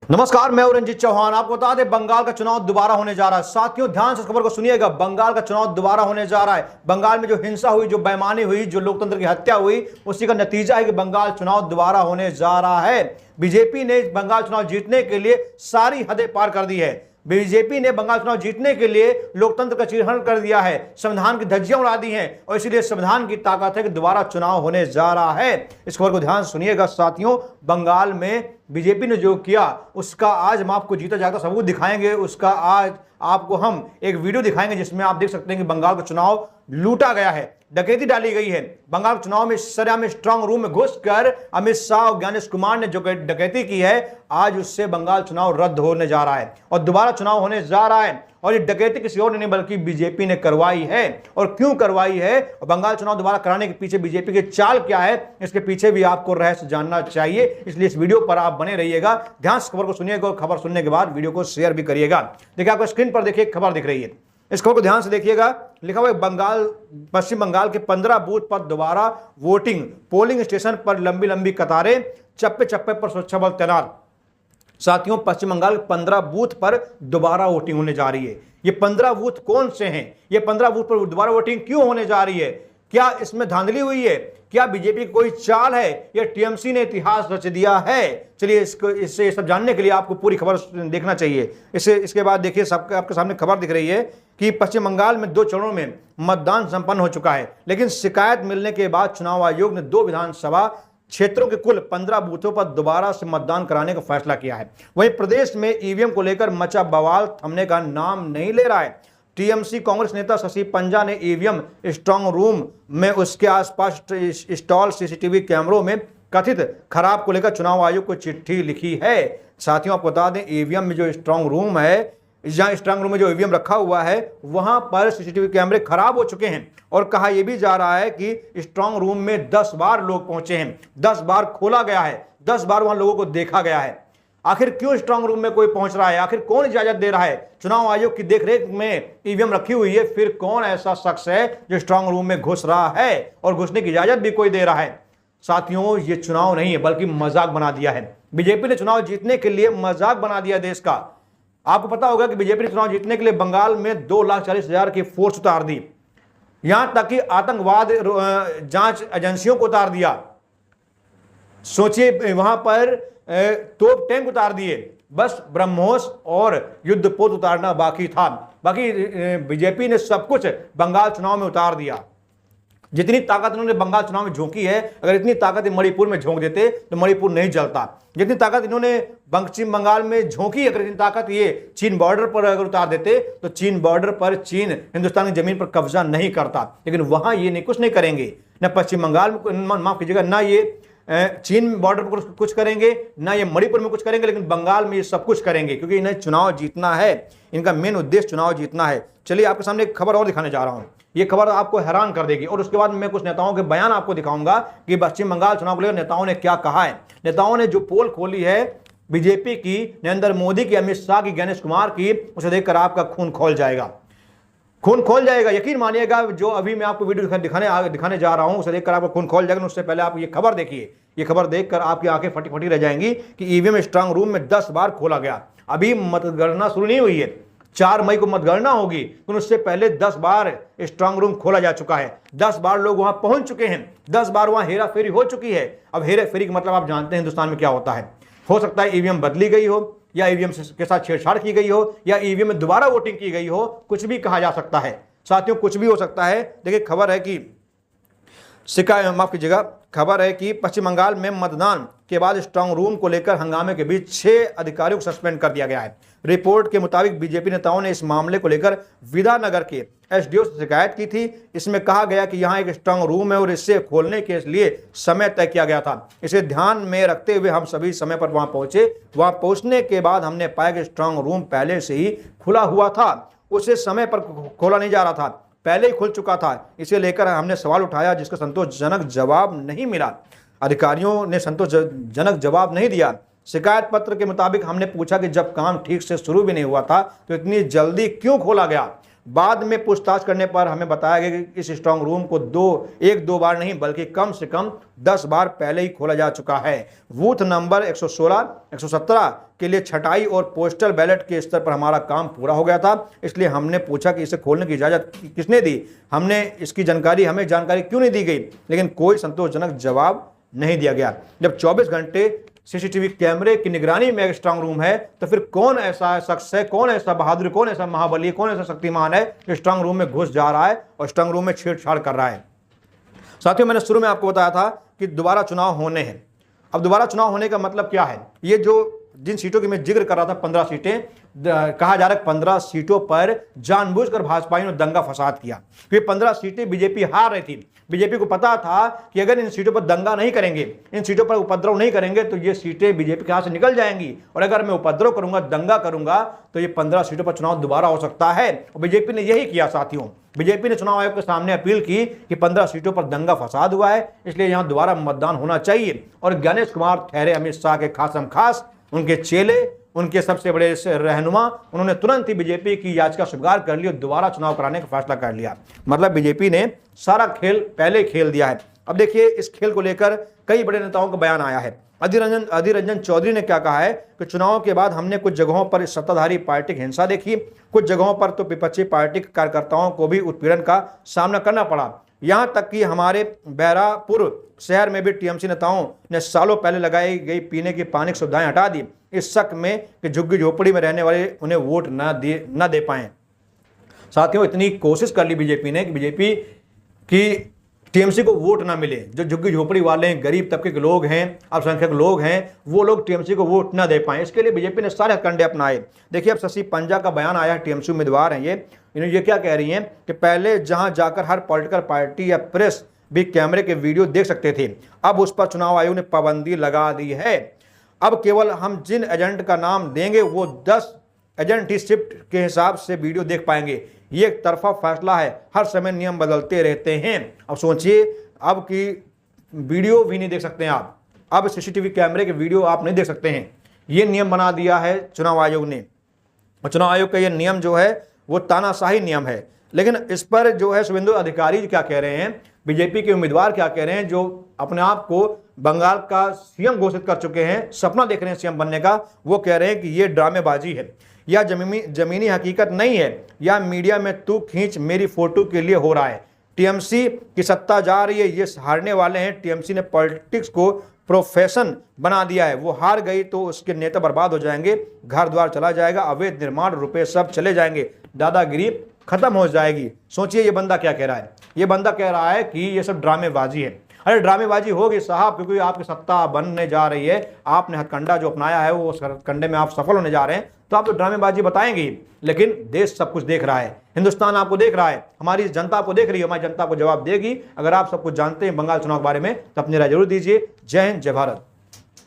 नमस्कार, मैं हूं रंजीत चौहान। आपको बता दें, बंगाल का चुनाव दोबारा होने जा रहा है। साथियों, ध्यान से इस खबर को सुनिएगा। बंगाल का चुनाव दोबारा होने जा रहा है। बंगाल में जो हिंसा हुई, जो बेईमानी हुई, जो लोकतंत्र की हत्या हुई, उसी का नतीजा है कि बंगाल चुनाव दोबारा होने जा रहा है। बीजेपी ने बंगाल चुनाव जीतने के लिए सारी हदें पार कर दी है। बीजेपी ने बंगाल चुनाव जीतने के लिए लोकतंत्र का चीरहरण कर दिया है, संविधान की धज्जियां उड़ा दी हैं, और इसीलिए संविधान की ताकत है कि दोबारा चुनाव होने जा रहा है। इस खबर को ध्यान सुनिएगा साथियों। बंगाल में बीजेपी ने जो किया, उसका आज हम आपको जीता जागता सबूत दिखाएंगे। उसका आज आपको हम एक वीडियो दिखाएंगे जिसमें आप देख सकते हैं कि बंगाल का चुनाव लूटा गया है, डकैती डाली गई है। बंगाल के चुनाव में सरेआम स्ट्रांग रूम में घुसकर अमित शाह और ज्ञानेश कुमार ने जो डकैती की है, आज उससे बंगाल चुनाव रद्द होने जा रहा है और दोबारा चुनाव होने जा रहा है। और ये डकैती किसी और ने नहीं बल्कि बीजेपी ने करवाई है। और क्यों करवाई है और बंगाल चुनाव दोबारा कराने के पीछे बीजेपी की चाल क्या है, इसके पीछे भी आपको रहस्य जानना चाहिए। इसलिए इस वीडियो पर आप बने रहिएगा, ध्यान से खबर को सुनिएगा और खबर सुनने के बाद वीडियो को शेयर भी करिएगा। देखिए, आपको स्क्रीन पर देखिए खबर दिख रही है, इस खबर को ध्यान से देखिएगा। लिखा हुआ है, पश्चिम बंगाल के 15 बूथ पर दोबारा वोटिंग, पोलिंग स्टेशन पर लंबी लंबी कतारें, चप्पे चप्पे पर सुरक्षा बल तैनात। साथियों, पश्चिम बंगाल के 15 बूथ पर दोबारा वोटिंग होने जा रही है। ये 15 बूथ कौन से हैं? ये 15 बूथ पर दोबारा वोटिंग क्यों होने जा रही है? क्या इसमें धांधली हुई है? क्या बीजेपी की कोई चाल है या टीएमसी ने इतिहास रच दिया है? चलिए, इससे सब जानने के लिए आपको पूरी खबर देखना चाहिए। इसके बाद देखिए, सबके आपके सामने खबर दिख रही है कि पश्चिम बंगाल में 2 चरणों में मतदान संपन्न हो चुका है, लेकिन शिकायत मिलने के बाद चुनाव आयोग ने 2 विधानसभा क्षेत्रों के कुल 15 बूथों पर दोबारा से मतदान कराने का फैसला किया है। वहीं प्रदेश में ईवीएम को लेकर मचा बवाल थमने का नाम नहीं ले रहा है। टीएमसी कांग्रेस नेता शशि पंजा ने ईवीएम स्ट्रांग रूम में उसके आसपास इंस्टॉल सीसीटीवी कैमरों में कथित खराब को लेकर चुनाव आयोग को चिट्ठी लिखी है। साथियों, आपको बता दें, ईवीएम में जो स्ट्रांग रूम है, जहां स्ट्रांग रूम में जो ईवीएम रखा हुआ है, वहां पर सीसीटीवी कैमरे खराब हो चुके हैं। और कहा यह भी जा रहा है कि स्ट्रांग रूम में 10 बार लोग पहुंचे हैं, 10 बार खोला गया है, 10 बार वहां लोगों को देखा गया है। आखिर क्यों स्ट्रांग रूम में कोई पहुंच रहा है? आखिर कौन इजाजत दे रहा है? चुनाव आयोग की देखरेख में ईवीएम रखी हुई है, फिर कौन ऐसा शख्स है जो स्ट्रांग रूम में घुस रहा है और घुसने की इजाजत भी कोई दे रहा है? साथियों, ये चुनाव नहीं है बल्कि मजाक बना दिया है। बीजेपी ने चुनाव जीतने के लिए मजाक बना दिया देश का। आपको पता होगा कि बीजेपी ने चुनाव जीतने के लिए बंगाल में 2,40,000 की फोर्स उतार दी, यहां तक कि आतंकवाद जांच एजेंसियों को उतार दिया। सोचिए, वहां पर तोप टैंक उतार दिए, बस ब्रह्मोस और युद्धपोत उतारना बाकी था। बाकी बीजेपी ने सब कुछ बंगाल चुनाव में उतार दिया। जितनी ताकत इन्होंने बंगाल चुनाव में झोंकी है, अगर इतनी ताकत मणिपुर में झोंक देते तो मणिपुर नहीं जलता। जितनी ताकत इन्होंने पश्चिम बंगाल में झोंकी, अगर इतनी ताकत ये चीन बॉर्डर पर अगर उतार देते तो चीन बॉर्डर पर चीन हिंदुस्तान की जमीन पर कब्जा नहीं करता। लेकिन वहां ये नहीं, कुछ नहीं करेंगे, न पश्चिम बंगाल में, माफ कीजिएगा, ना ये चीन बॉर्डर पर कुछ करेंगे, ना ये मणिपुर में कुछ करेंगे, लेकिन बंगाल में ये सब कुछ करेंगे क्योंकि इन्हें चुनाव जीतना है। इनका मेन उद्देश्य चुनाव जीतना है। चलिए, आपके सामने एक खबर और दिखाने जा रहा हूं। ये खबर आपको हैरान कर देगी और उसके बाद मैं कुछ नेताओं के बयान आपको दिखाऊंगा कि पश्चिम बंगाल चुनाव को लेकर नेताओं ने क्या कहा है। नेताओं ने जो पोल खोली है बीजेपी की, नरेंद्र मोदी की, अमित शाह की, ज्ञानेश कुमार की, उसे देखकर आपका खून खोल जाएगा, खून खोल जाएगा। यकीन मानिएगा, जो अभी मैं आपको वीडियो दिखाने जा रहा हूं, उसे देखकर आपका खून खोल जाएगा। उससे पहले आप ये खबर देखिए। ये खबर देखकर आपकी आंखें फटी फटी रह जाएंगी कि ईवीएम स्ट्रांग रूम में 10 बार खोला गया। अभी मतगणना शुरू नहीं हुई है, 4 मई को मतगणना होगी, तो उससे पहले 10 बार स्ट्रांग रूम खोला जा चुका है। 10 बार लोग वहां पहुंच चुके हैं, 10 बार वहां हेरा फेरी हो चुकी है। अब हेरा फेरी का मतलब आप जानते हैं हिंदुस्तान में क्या होता है। हो सकता है ईवीएम बदली गई हो, या ईवीएम के साथ छेड़छाड़ की गई हो, या ईवीएम में दोबारा वोटिंग की गई हो, कुछ भी कहा जा सकता है। साथियों, कुछ भी हो सकता है। देखिए, खबर है कि खबर है कि पश्चिम बंगाल में मतदान के बाद स्ट्रांग रूम को लेकर हंगामे के बीच 6 अधिकारियों को सस्पेंड कर दिया गया है। रिपोर्ट के मुताबिक बीजेपी नेताओं ने इस मामले को लेकर विधानगर के एसडीओ से शिकायत की थी। इसमें कहा गया कि यहां एक स्ट्रांग रूम है और इसे खोलने के लिए समय तय किया गया था। इसे ध्यान में रखते हुए हम सभी समय पर वहां पहुंचे। वहां पहुंचने के बाद हमने पाया कि स्ट्रांग रूम पहले से ही खुला हुआ था, उसे समय पर खोला नहीं जा रहा था, पहले ही खुल चुका था। इसे लेकर हमने सवाल उठाया जिसका संतोषजनक जवाब नहीं मिला। अधिकारियों ने संतोषजनक जवाब नहीं दिया। शिकायत पत्र के मुताबिक हमने पूछा कि जब काम ठीक से शुरू भी नहीं हुआ था तो इतनी जल्दी क्यों खोला गया। बाद में पूछताछ करने पर हमें बताया गया कि इस स्ट्रांग रूम को एक दो बार नहीं बल्कि कम से कम 10 बार पहले ही खोला जा चुका है। बूथ नंबर 116, 117 के लिए छटाई और पोस्टल बैलेट के स्तर पर हमारा काम पूरा हो गया था, इसलिए हमने पूछा कि इसे खोलने की इजाज़त किसने दी, हमें इसकी जानकारी क्यों नहीं दी गई, लेकिन कोई संतोषजनक जवाब नहीं दिया गया। जब 24 घंटे सीसीटीवी कैमरे की निगरानी में एक स्ट्रांग रूम है तो फिर कौन ऐसा शख्स है, कौन ऐसा बहादुर, कौन ऐसा महाबली, कौन ऐसा शक्तिमान है जो स्ट्रांग रूम में घुस जा रहा है और स्ट्रांग रूम में छेड़छाड़ कर रहा है। साथियों, मैंने शुरू में आपको बताया था कि दोबारा चुनाव होने हैं। अब दोबारा चुनाव होने का मतलब क्या है? ये जो जिन सीटों की मैं जिक्र कर रहा था 15 सीटें, कहा जा रहा है 15 सीटों पर जानबूझकर भाजपा ने दंगा फसाद किया, क्योंकि 15 सीटें बीजेपी हार रही थी। बीजेपी को पता था कि अगर इन सीटों पर दंगा नहीं करेंगे, इन सीटों पर उपद्रव नहीं करेंगे तो ये सीटें बीजेपी के हाथ से निकल जाएंगी, और अगर मैं उपद्रव करूंगा, दंगा करूंगा तो ये 15 सीटों पर चुनाव दोबारा हो सकता है। और बीजेपी ने यही किया साथियों। बीजेपी ने चुनाव आयोग के सामने अपील की कि 15 सीटों पर दंगा फसाद हुआ है, इसलिए यहां दोबारा मतदान होना चाहिए। और गणेश कुमार ठहरे अमित शाह के खासम खास, उनके चेले, उनके सबसे बड़े रहनुमा, उन्होंने तुरंत ही बीजेपी की याचिका स्वीकार कर ली और दोबारा चुनाव कराने का फैसला कर लिया। मतलब बीजेपी ने सारा खेल पहले खेल दिया है। अब देखिए, इस खेल को लेकर कई बड़े नेताओं का बयान आया है। अधीर रंजन चौधरी ने क्या कहा है कि चुनाव के बाद हमने कुछ जगहों पर सत्ताधारी पार्टी की हिंसा देखी, कुछ जगहों पर तो विपक्षी पार्टी के कार्यकर्ताओं को भी उत्पीड़न का सामना करना पड़ा। यहां तक कि हमारे बहरापुर शहर में भी टीएमसी नेताओं ने सालों पहले लगाई गई पीने की पानी की सुविधाएं हटा दी, इस शक में कि झुग्गी झोपड़ी में रहने वाले उन्हें वोट न दे पाए। साथियों, इतनी कोशिश कर ली बीजेपी ने कि बीजेपी की टीएमसी को वोट ना मिले। जो झुग्गी झोपड़ी वाले हैं, गरीब तबके के लोग हैं, अल्पसंख्यक लोग हैं, वो लोग टीएमसी को वोट ना दे पाए। इसके लिए बीजेपी ने सारे कंडे अपनाए। देखिए, अब शशि पंजा का बयान आया है, टीएमसी उम्मीदवार हैं ये क्या कह रही हैं कि पहले जहां जाकर हर पॉलिटिकल पार्टी या प्रेस भी कैमरे के वीडियो देख सकते थे, अब उस पर चुनाव आयोग ने पाबंदी लगा दी है। अब केवल हम जिन एजेंट का नाम देंगे वो 10 एजेंट ही शिफ्ट के हिसाब से वीडियो देख पाएंगे। ये एक तरफा फैसला है, हर समय नियम बदलते रहते हैं। अब सोचिए, अब की वीडियो भी नहीं देख सकते हैं आप, अब सीसीटीवी कैमरे के वीडियो आप नहीं देख सकते हैं। ये नियम बना दिया है चुनाव आयोग ने। और चुनाव आयोग का ये नियम जो है वो तानाशाही नियम है। लेकिन इस पर जो है शुभेंदु अधिकारी क्या कह रहे हैं, बीजेपी के उम्मीदवार क्या कह रहे हैं, जो अपने आप को बंगाल का सीएम घोषित कर चुके हैं, सपना देख रहे हैं सीएम बनने का, वो कह रहे हैं कि ये ड्रामेबाजी है, या जमीनी हकीकत नहीं है, या मीडिया में तू खींच मेरी फोटो के लिए हो रहा है। टीएमसी की सत्ता जा रही है, ये हारने वाले हैं। टीएमसी ने पॉलिटिक्स को प्रोफेशन बना दिया है। वो हार गई तो उसके नेता बर्बाद हो जाएंगे, घर द्वार चला जाएगा, अवैध निर्माण, रुपए सब चले जाएंगे, दादागिरी खत्म हो जाएगी। सोचिए ये बंदा क्या कह रहा है। ये बंदा कह रहा है कि ये सब ड्रामेबाजी है। अरे ड्रामेबाजी होगी साहब, क्योंकि आपकी सत्ता बनने जा रही है, आपने हथकंडा जो अपनाया है वो हथकंडे में आप सफल होने जा रहे हैं, तो आप तो ड्रामेबाजी बताएंगे ही। लेकिन देश सब कुछ देख रहा है, हिंदुस्तान आपको देख रहा है, हमारी जनता आपको देख रही है, हमारी जनता को जवाब देगी। अगर आप सब कुछ जानते हैं बंगाल चुनाव के बारे में तो अपनी राय जरूर दीजिए। जय हिंद, जय भारत।